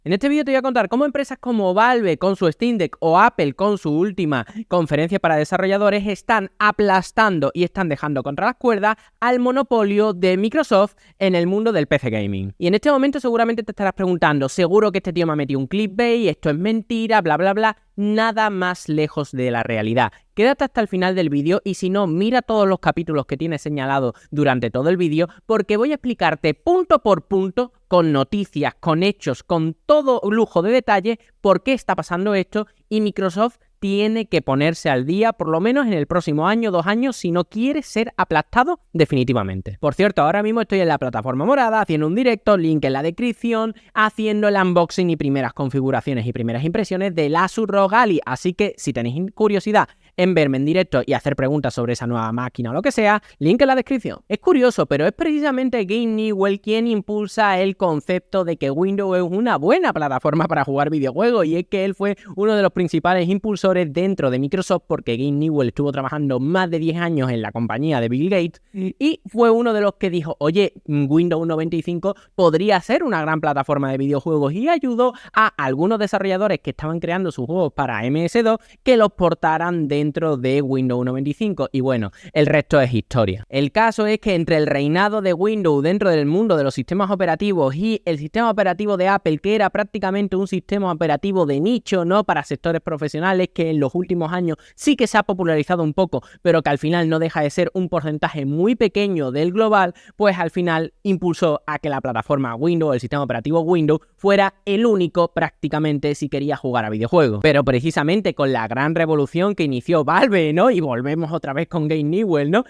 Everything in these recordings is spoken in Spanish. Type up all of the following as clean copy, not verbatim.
En este vídeo te voy a contar cómo empresas como Valve con su Steam Deck o Apple con su última conferencia para desarrolladores están aplastando y están dejando contra las cuerdas al monopolio de Microsoft en el mundo del PC gaming. Y en este momento seguramente te estarás preguntando, seguro que este tío me ha metido un clickbait, esto es mentira, bla bla bla. Nada más lejos de la realidad. Quédate hasta el final del vídeo y si no, mira todos los capítulos que tienes señalado durante todo el vídeo porque voy a explicarte punto por punto, con noticias, con hechos, con todo lujo de detalle, por qué está pasando esto y Microsoft tiene que ponerse al día por lo menos en el próximo año, 2 años, si no quiere ser aplastado definitivamente. Por cierto, ahora mismo estoy en la plataforma morada haciendo un directo, link en la descripción, haciendo el unboxing y primeras configuraciones y primeras impresiones del Asus ROG Ally, así que si tenéis curiosidad en verme en directo y hacer preguntas sobre esa nueva máquina o lo que sea, link en la descripción. Es curioso, pero es precisamente Gabe Newell quien impulsa el concepto de que Windows es una buena plataforma para jugar videojuegos, y es que él fue uno de los principales impulsores dentro de Microsoft porque Gabe Newell estuvo trabajando más de 10 años en la compañía de Bill Gates y fue uno de los que dijo, oye, Windows 95 podría ser una gran plataforma de videojuegos, y ayudó a algunos desarrolladores que estaban creando sus juegos para MS2 que los portaran dentro de Windows 95, y bueno, el resto es historia. El caso es que entre el reinado de Windows dentro del mundo de los sistemas operativos y el sistema operativo de Apple, que era prácticamente un sistema operativo de nicho, ¿no?, para sectores profesionales, que en los últimos años sí que se ha popularizado un poco, pero que al final no deja de ser un porcentaje muy pequeño del global, pues al final impulsó a que la plataforma Windows, el sistema operativo Windows, fuera el único prácticamente si quería jugar a videojuegos. Pero precisamente con la gran revolución que inició Valve, ¿no?, y volvemos otra vez con Gabe Newell, ¿no?,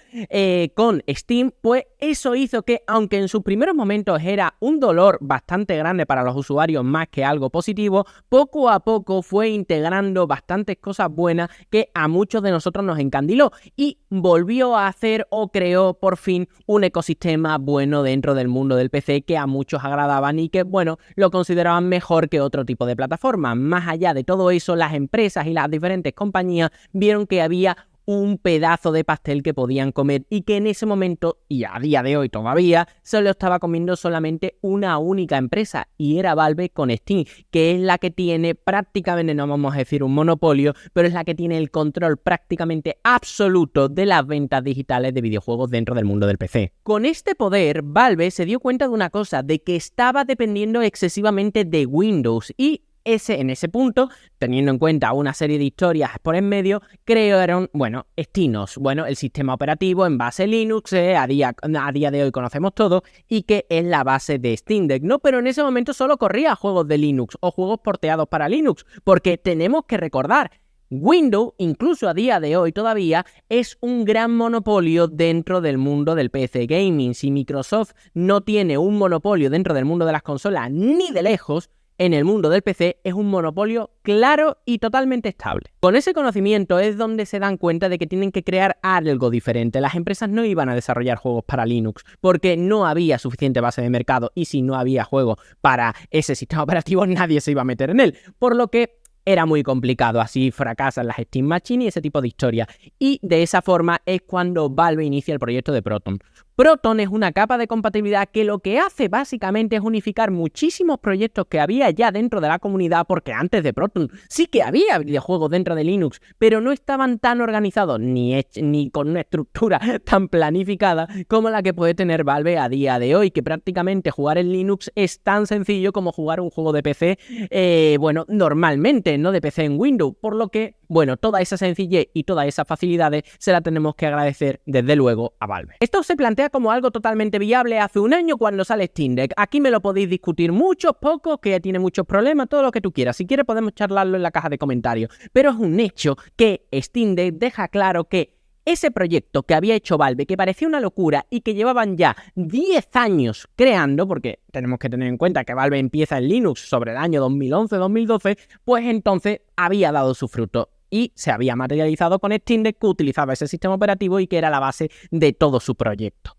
con Steam, pues eso hizo que, aunque en sus primeros momentos era un dolor bastante grande para los usuarios más que algo positivo, poco a poco fue integrando bastantes cosas buenas que a muchos de nosotros nos encandiló y volvió a hacer o creó por fin un ecosistema bueno dentro del mundo del PC que a muchos agradaban y que, bueno, lo consideraban mejor que otro tipo de plataforma. Más allá de todo eso, las empresas y las diferentes compañías vieron que había un pedazo de pastel que podían comer y que en ese momento, y a día de hoy todavía, se lo estaba comiendo solamente una única empresa, y era Valve con Steam, que es la que tiene prácticamente, no vamos a decir un monopolio, pero es la que tiene el control prácticamente absoluto de las ventas digitales de videojuegos dentro del mundo del PC. Con este poder, Valve se dio cuenta de una cosa, de que estaba dependiendo excesivamente de Windows, y en ese punto, teniendo en cuenta una serie de historias por en medio, crearon, bueno, Exynos, bueno, el sistema operativo en base Linux, a día de hoy conocemos todo, y que es la base de Steam Deck, ¿no? Pero en ese momento solo corría juegos de Linux o juegos porteados para Linux, porque tenemos que recordar, Windows, incluso a día de hoy todavía, es un gran monopolio dentro del mundo del PC gaming. Si Microsoft no tiene un monopolio dentro del mundo de las consolas, ni de lejos, en el mundo del PC es un monopolio claro y totalmente estable. Con ese conocimiento es donde se dan cuenta de que tienen que crear algo diferente. Las empresas no iban a desarrollar juegos para Linux porque no había suficiente base de mercado, y si no había juego para ese sistema operativo nadie se iba a meter en él, por lo que era muy complicado, así fracasan las Steam Machine y ese tipo de historia. Y de esa forma es cuando Valve inicia el proyecto de Proton. Proton es una capa de compatibilidad que lo que hace básicamente es unificar muchísimos proyectos que había ya dentro de la comunidad, porque antes de Proton sí que había videojuegos dentro de Linux, pero no estaban tan organizados ni con una estructura tan planificada como la que puede tener Valve a día de hoy, que prácticamente jugar en Linux es tan sencillo como jugar un juego de PC, bueno, normalmente, no de PC en Windows, por lo que, bueno, toda esa sencillez y todas esas facilidades se la tenemos que agradecer desde luego a Valve. Esto se plantea como algo totalmente viable hace un año cuando sale Steam Deck. Aquí me lo podéis discutir muchos, pocos, que tiene muchos problemas, todo lo que tú quieras. Si quieres podemos charlarlo en la caja de comentarios. Pero es un hecho que Steam Deck deja claro que ese proyecto que había hecho Valve, que parecía una locura y que llevaban ya 10 años creando, porque tenemos que tener en cuenta que Valve empieza en Linux sobre el año 2011-2012, pues entonces había dado su fruto y se había materializado con Steam Deck, que utilizaba ese sistema operativo y que era la base de todo su proyecto.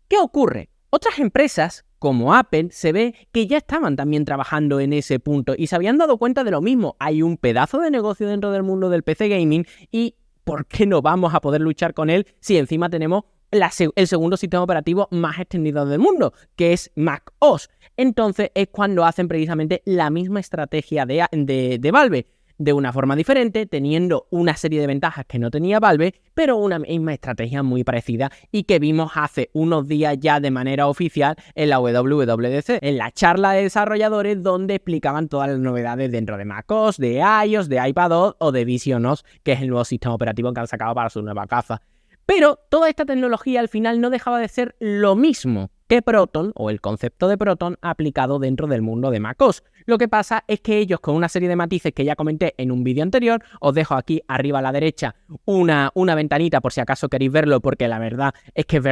¿Qué ocurre? Otras empresas, como Apple, se ve que ya estaban también trabajando en ese punto y se habían dado cuenta de lo mismo. Hay un pedazo de negocio dentro del mundo del PC gaming y ¿por qué no vamos a poder luchar con él si encima tenemos el segundo sistema operativo más extendido del mundo, que es Mac OS. Entonces es cuando hacen precisamente la misma estrategia de Valve, de una forma diferente, teniendo una serie de ventajas que no tenía Valve, pero una misma estrategia muy parecida y que vimos hace unos días ya de manera oficial en la WWDC, en la charla de desarrolladores donde explicaban todas las novedades dentro de macOS, de iOS, de iPadOS o de visionOS, que es el nuevo sistema operativo que han sacado para su nueva caza. Pero toda esta tecnología al final no dejaba de ser lo mismo que Proton, o el concepto de Proton, aplicado dentro del mundo de macOS. Lo que pasa es que ellos, con una serie de matices que ya comenté en un vídeo anterior, os dejo aquí arriba a la derecha una ventanita por si acaso queréis verlo, porque la verdad es que es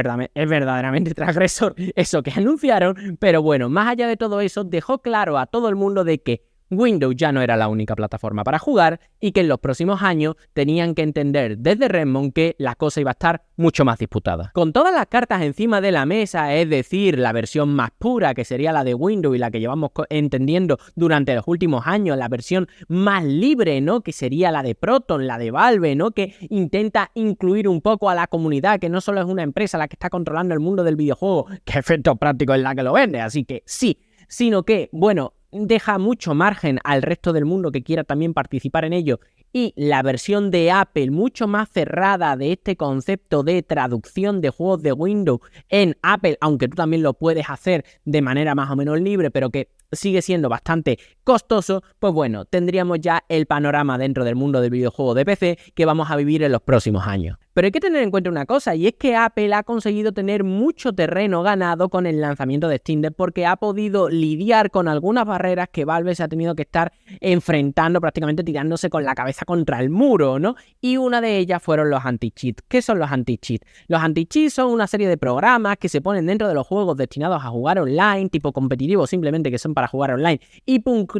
verdaderamente transgresor eso que anunciaron, pero bueno, más allá de todo eso, dejó claro a todo el mundo de que Windows ya no era la única plataforma para jugar y que en los próximos años tenían que entender desde Redmond que la cosa iba a estar mucho más disputada. Con todas las cartas encima de la mesa, es decir, la versión más pura que sería la de Windows y la que llevamos entendiendo durante los últimos años, la versión más libre, ¿no? Que sería la de Proton, la de Valve, ¿no? Que intenta incluir un poco a la comunidad, que no solo es una empresa la que está controlando el mundo del videojuego, que efectos prácticos es la que lo vende, así que sí, sino que, bueno, deja mucho margen al resto del mundo que quiera también participar en ello, y la versión de Apple mucho más cerrada de este concepto de traducción de juegos de Windows en Apple, aunque tú también lo puedes hacer de manera más o menos libre, pero que sigue siendo bastante costoso, pues bueno, tendríamos ya el panorama dentro del mundo del videojuego de PC que vamos a vivir en los próximos años. Pero hay que tener en cuenta una cosa, y es que Apple ha conseguido tener mucho terreno ganado con el lanzamiento de Steam Deck, porque ha podido lidiar con algunas barreras que Valve se ha tenido que estar enfrentando, prácticamente tirándose con la cabeza contra el muro, ¿no? Y una de ellas fueron los anti-cheat. ¿Qué son los anti-cheat? Los anti-cheat son una serie de programas que se ponen dentro de los juegos destinados a jugar online, tipo competitivo, simplemente que son para jugar online y punto,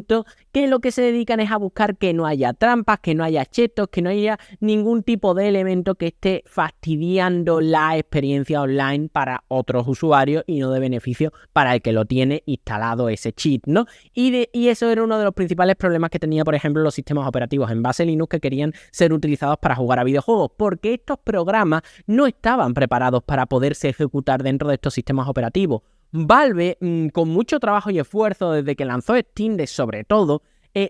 que lo que se dedican es a buscar que no haya trampas, que no haya chetos, que no haya ningún tipo de elemento que esté fastidiando la experiencia online para otros usuarios y no de beneficio para el que lo tiene instalado ese cheat, ¿no? Y eso era uno de los principales problemas que tenía, por ejemplo, los sistemas operativos en base Linux que querían ser utilizados para jugar a videojuegos, porque estos programas no estaban preparados para poderse ejecutar dentro de estos sistemas operativos. Valve, con mucho trabajo y esfuerzo desde que lanzó Steam Deck sobre todo,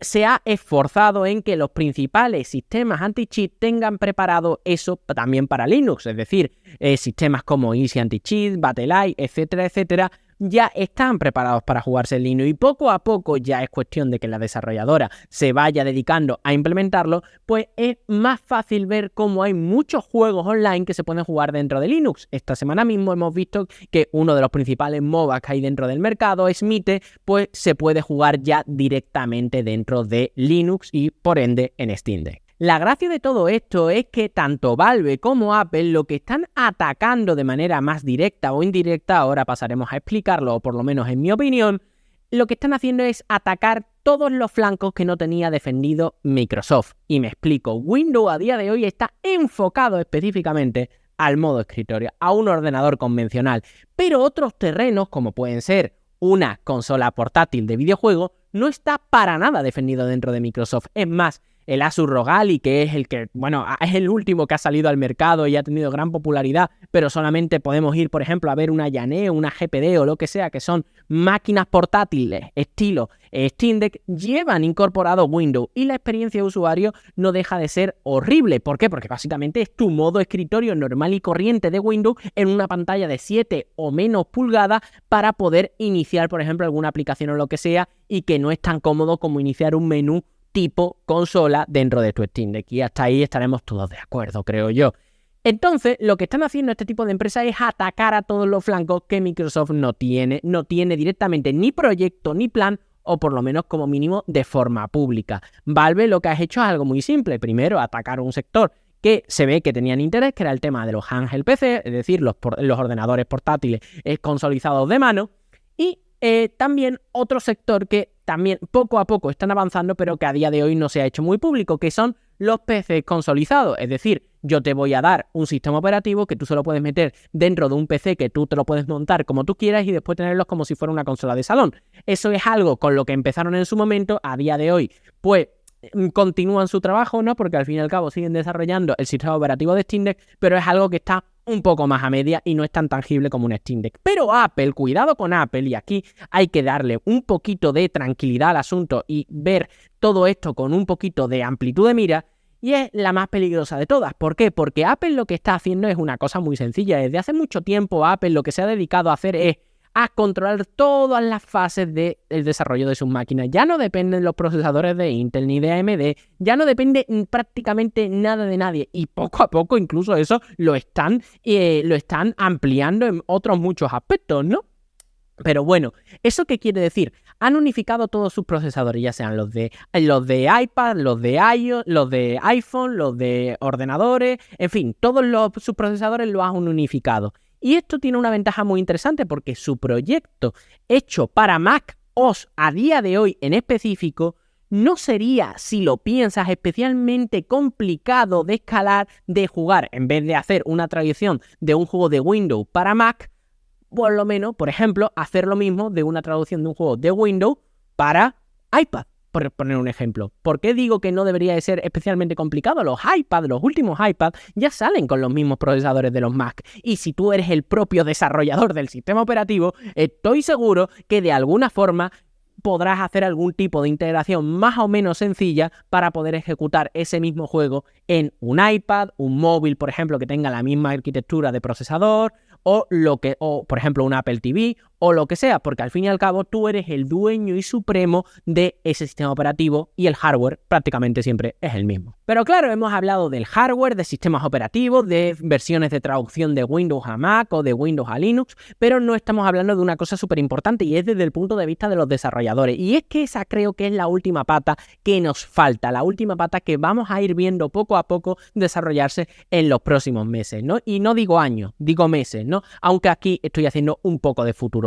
se ha esforzado en que los principales sistemas anti-cheat tengan preparado eso también para Linux, es decir, sistemas como Easy Anti-Cheat, Battle.ai, etcétera, etcétera, ya están preparados para jugarse en Linux, y poco a poco ya es cuestión de que la desarrolladora se vaya dedicando a implementarlo, pues es más fácil ver cómo hay muchos juegos online que se pueden jugar dentro de Linux. Esta semana mismo hemos visto que uno de los principales MOBAs que hay dentro del mercado, Smite, pues se puede jugar ya directamente dentro de Linux y por ende en Steam Deck. La gracia de todo esto es que tanto Valve como Apple lo que están atacando de manera más directa o indirecta, ahora pasaremos a explicarlo, o por lo menos en mi opinión, lo que están haciendo es atacar todos los flancos que no tenía defendido Microsoft. Y me explico, Windows a día de hoy está enfocado específicamente al modo escritorio, a un ordenador convencional, pero otros terrenos como pueden ser una consola portátil de videojuego no está para nada defendido dentro de Microsoft. Es más, el Asus ROG Ally, que es el que, bueno, es el último que ha salido al mercado y ha tenido gran popularidad, pero solamente podemos ir, por ejemplo, a ver una Yané, una GPD o lo que sea, que son máquinas portátiles estilo Steam Deck, llevan incorporado Windows y la experiencia de usuario no deja de ser horrible. ¿Por qué? Porque básicamente es tu modo escritorio normal y corriente de Windows en una pantalla de 7 o menos pulgadas para poder iniciar, por ejemplo, alguna aplicación o lo que sea, y que no es tan cómodo como iniciar un menú tipo consola dentro de tu Steam Deck, y hasta ahí estaremos todos de acuerdo, creo yo. Entonces, lo que están haciendo este tipo de empresas es atacar a todos los flancos que Microsoft no tiene directamente ni proyecto ni plan, o por lo menos como mínimo de forma pública. Valve lo que ha hecho es algo muy simple. Primero, atacar un sector que se ve que tenían interés, que era el tema de los handheld PC, es decir, los ordenadores portátiles consolidados de mano, y también otro sector que también poco a poco están avanzando, pero que a día de hoy no se ha hecho muy público, que son los PCs consolidados. Es decir, yo te voy a dar un sistema operativo que tú solo puedes meter dentro de un PC, que tú te lo puedes montar como tú quieras y después tenerlos como si fuera una consola de salón. Eso es algo con lo que empezaron en su momento. A día de hoy, pues continúan su trabajo, ¿no? Porque al fin y al cabo siguen desarrollando el sistema operativo de Steam Deck, pero es algo que está un poco más a media y no es tan tangible como un Steam Deck. Pero Apple, cuidado con Apple, y aquí hay que darle un poquito de tranquilidad al asunto y ver todo esto con un poquito de amplitud de mira, y es la más peligrosa de todas. ¿Por qué? Porque Apple lo que está haciendo es una cosa muy sencilla. Desde hace mucho tiempo Apple lo que se ha dedicado a hacer es a controlar todas las fases del desarrollo de sus máquinas. Ya no dependen los procesadores de Intel ni de AMD, ya no depende prácticamente nada de nadie, y poco a poco incluso eso lo están ampliando en otros muchos aspectos, ¿no? Pero bueno, ¿eso qué quiere decir? Han unificado todos sus procesadores, ya sean los de iPad, los de iOS, los de iPhone, los de ordenadores, en fin, todos sus procesadores los han unificado. Y esto tiene una ventaja muy interesante porque su proyecto hecho para Mac OS a día de hoy en específico no sería, si lo piensas, especialmente complicado de escalar, de jugar, en vez de hacer una traducción de un juego de Windows para Mac, por lo menos, por ejemplo, hacer lo mismo de una traducción de un juego de Windows para iPad, por poner un ejemplo. ¿Por qué digo que no debería de ser especialmente complicado? Los últimos iPad, ya salen con los mismos procesadores de los Mac. Y si tú eres el propio desarrollador del sistema operativo, estoy seguro que de alguna forma podrás hacer algún tipo de integración más o menos sencilla para poder ejecutar ese mismo juego en un iPad, un móvil, por ejemplo, que tenga la misma arquitectura de procesador, o por ejemplo un Apple TV o lo que sea, porque al fin y al cabo tú eres el dueño y supremo de ese sistema operativo y el hardware prácticamente siempre es el mismo. Pero claro, hemos hablado del hardware, de sistemas operativos, de versiones de traducción de Windows a Mac o de Windows a Linux, pero no estamos hablando de una cosa súper importante, y es desde el punto de vista de los desarrolladores, y es que esa creo que es la última pata que nos falta, la última pata que vamos a ir viendo poco a poco desarrollarse en los próximos meses, ¿no? Y no digo años, digo meses, ¿no? Aunque aquí estoy haciendo un poco de futurólogo.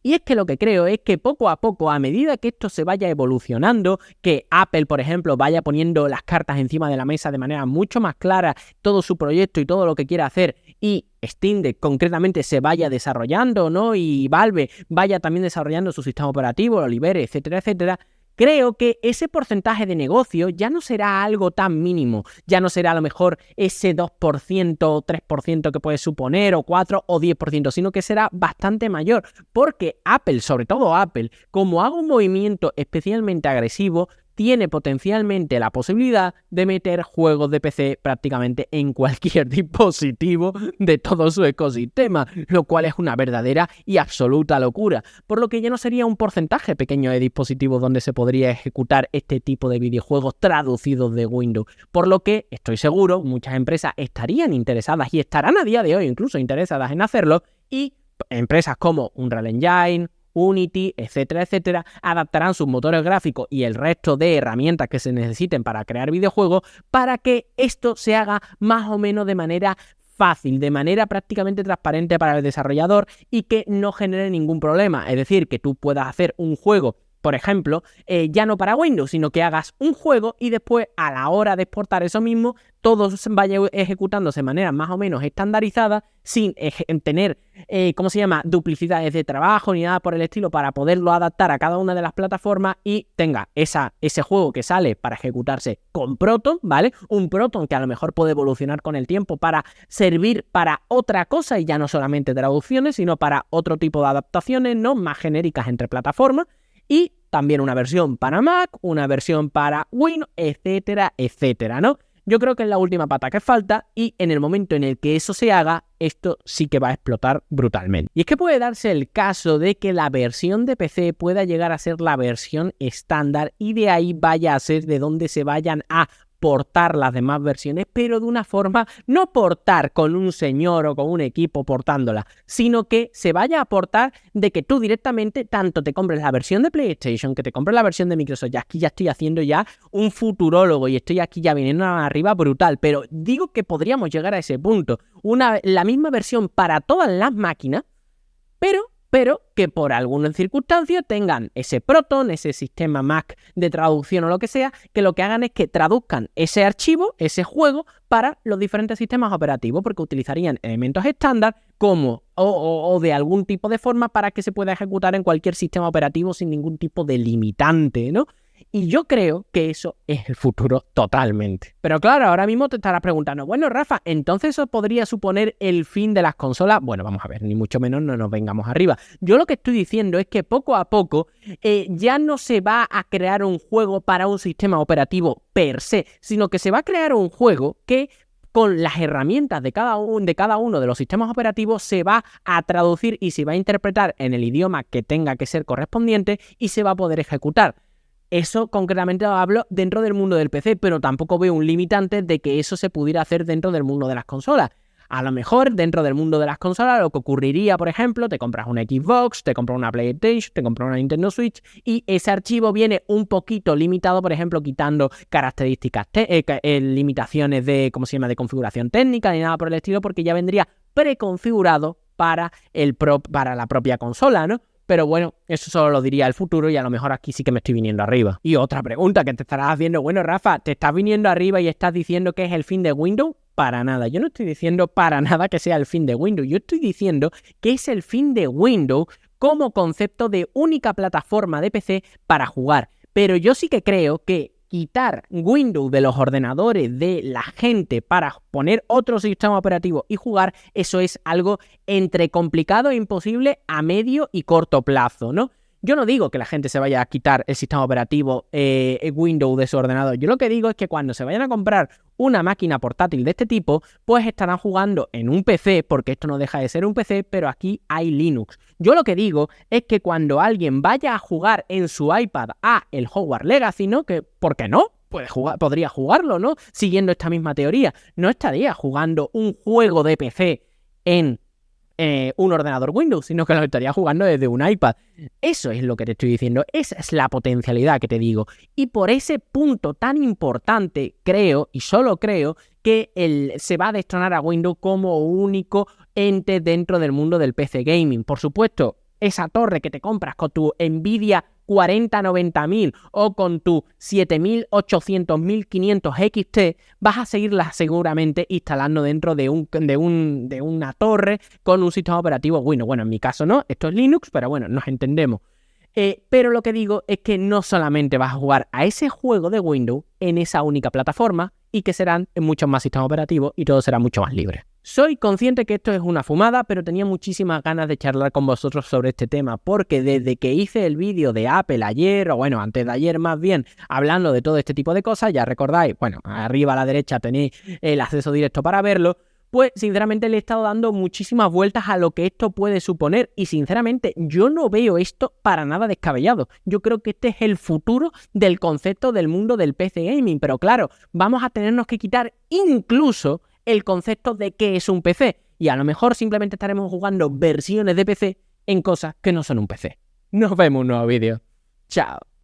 Y es que lo que creo es que poco a poco, a medida que esto se vaya evolucionando, que Apple, por ejemplo, vaya poniendo las cartas encima de la mesa de manera mucho más clara, todo su proyecto y todo lo que quiera hacer, y Steam Deck concretamente se vaya desarrollando, ¿no? Y Valve vaya también desarrollando su sistema operativo, lo libere, etcétera, etcétera. Creo que ese porcentaje de negocio ya no será algo tan mínimo, ya no será a lo mejor ese 2% o 3% que puede suponer, o 4 o 10%, sino que será bastante mayor, porque Apple, sobre todo Apple, como haga un movimiento especialmente agresivo, tiene potencialmente la posibilidad de meter juegos de PC prácticamente en cualquier dispositivo de todo su ecosistema, lo cual es una verdadera y absoluta locura, por lo que ya no sería un porcentaje pequeño de dispositivos donde se podría ejecutar este tipo de videojuegos traducidos de Windows, por lo que estoy seguro muchas empresas estarían interesadas y estarán a día de hoy incluso interesadas en hacerlo, y empresas como Unreal Engine, Unity, etcétera, etcétera, adaptarán sus motores gráficos y el resto de herramientas que se necesiten para crear videojuegos para que esto se haga más o menos de manera fácil, de manera prácticamente transparente para el desarrollador y que no genere ningún problema. Es decir, que tú puedas hacer un juego, por ejemplo, ya no para Windows, sino que hagas un juego y después a la hora de exportar eso mismo, todo vaya ejecutándose de manera más o menos estandarizada, sin tener, duplicidades de trabajo ni nada por el estilo, para poderlo adaptar a cada una de las plataformas y tenga ese juego que sale para ejecutarse con Proton, ¿vale? Un Proton que a lo mejor puede evolucionar con el tiempo para servir para otra cosa y ya no solamente traducciones, sino para otro tipo de adaptaciones, ¿no? Más genéricas entre plataformas. Y también una versión para Mac, una versión para Windows, etcétera, etcétera, ¿no? Yo creo que es la última pata que falta, y en el momento en el que eso se haga, esto sí que va a explotar brutalmente. Y es que puede darse el caso de que la versión de PC pueda llegar a ser la versión estándar y de ahí vaya a ser de donde se vayan a portar las demás versiones, pero de una forma, no portar con un señor o con un equipo portándola, sino que se vaya a portar de que tú directamente tanto te compres la versión de PlayStation, que te compres la versión de Microsoft. Ya aquí ya estoy haciendo ya un futurólogo y estoy aquí ya viniendo arriba brutal, pero digo que podríamos llegar a ese punto, la misma versión para todas las máquinas, pero que por alguna circunstancia tengan ese Proton, ese sistema Mac de traducción o lo que sea, que lo que hagan es que traduzcan ese archivo, ese juego, para los diferentes sistemas operativos, porque utilizarían elementos estándar como o de algún tipo de forma para que se pueda ejecutar en cualquier sistema operativo sin ningún tipo de limitante, ¿no? Y yo creo que eso es el futuro totalmente. Pero claro, ahora mismo te estarás preguntando, bueno, Rafa, ¿entonces eso podría suponer el fin de las consolas? Bueno, vamos a ver, ni mucho menos no nos vengamos arriba. Yo lo que estoy diciendo es que poco a poco ya no se va a crear un juego para un sistema operativo per se, sino que se va a crear un juego que con las herramientas de cada uno de los sistemas operativos se va a traducir y se va a interpretar en el idioma que tenga que ser correspondiente y se va a poder ejecutar. Eso concretamente lo hablo dentro del mundo del PC, pero tampoco veo un limitante de que eso se pudiera hacer dentro del mundo de las consolas. A lo mejor dentro del mundo de las consolas lo que ocurriría, por ejemplo, te compras una Xbox, te compras una PlayStation, te compras una Nintendo Switch y ese archivo viene un poquito limitado, por ejemplo, quitando características, limitaciones de, de configuración técnica ni nada por el estilo, porque ya vendría preconfigurado para la propia consola, ¿no? Pero bueno, eso solo lo diría el futuro y a lo mejor aquí sí que me estoy viniendo arriba. Y otra pregunta que te estarás haciendo, bueno, Rafa, ¿te estás viniendo arriba y estás diciendo que es el fin de Windows? Para nada, yo no estoy diciendo para nada que sea el fin de Windows, yo estoy diciendo que es el fin de Windows como concepto de única plataforma de PC para jugar. Pero yo sí que creo que quitar Windows de los ordenadores de la gente para poner otro sistema operativo y jugar, eso es algo entre complicado e imposible a medio y corto plazo, ¿no? Yo no digo que la gente se vaya a quitar el sistema operativo Windows de su ordenador. Yo lo que digo es que cuando se vayan a comprar una máquina portátil de este tipo, pues estarán jugando en un PC, porque esto no deja de ser un PC, pero aquí hay Linux. Yo lo que digo es que cuando alguien vaya a jugar en su iPad a el Hogwarts Legacy, ¿no? Que, ¿por qué no? Podría jugarlo, ¿no? Siguiendo esta misma teoría. No estaría jugando un juego de PC en un ordenador Windows, sino que lo estaría jugando desde un iPad. Eso es lo que te estoy diciendo, esa es la potencialidad que te digo. Y por ese punto tan importante, creo, y solo creo, que se va a destronar a Windows como único ente dentro del mundo del PC Gaming. Por supuesto, esa torre que te compras con tu Nvidia 4090.000 o con tu 7800.500 XT, vas a seguirla seguramente instalando dentro de una torre con un sistema operativo Windows. Bueno, en mi caso no, esto es Linux, pero bueno, nos entendemos. Pero lo que digo es que no solamente vas a jugar a ese juego de Windows en esa única plataforma y que serán en muchos más sistemas operativos y todo será mucho más libre. Soy consciente que esto es una fumada, pero tenía muchísimas ganas de charlar con vosotros sobre este tema, porque desde que hice el vídeo de Apple ayer, o bueno, antes de ayer más bien, hablando de todo este tipo de cosas, ya recordáis, bueno, arriba a la derecha tenéis el acceso directo para verlo, pues sinceramente le he estado dando muchísimas vueltas a lo que esto puede suponer y sinceramente yo no veo esto para nada descabellado. Yo creo que este es el futuro del concepto del mundo del PC Gaming, pero claro, vamos a tenernos que quitar incluso el concepto de qué es un PC y a lo mejor simplemente estaremos jugando versiones de PC en cosas que no son un PC. Nos vemos en un nuevo vídeo. Chao.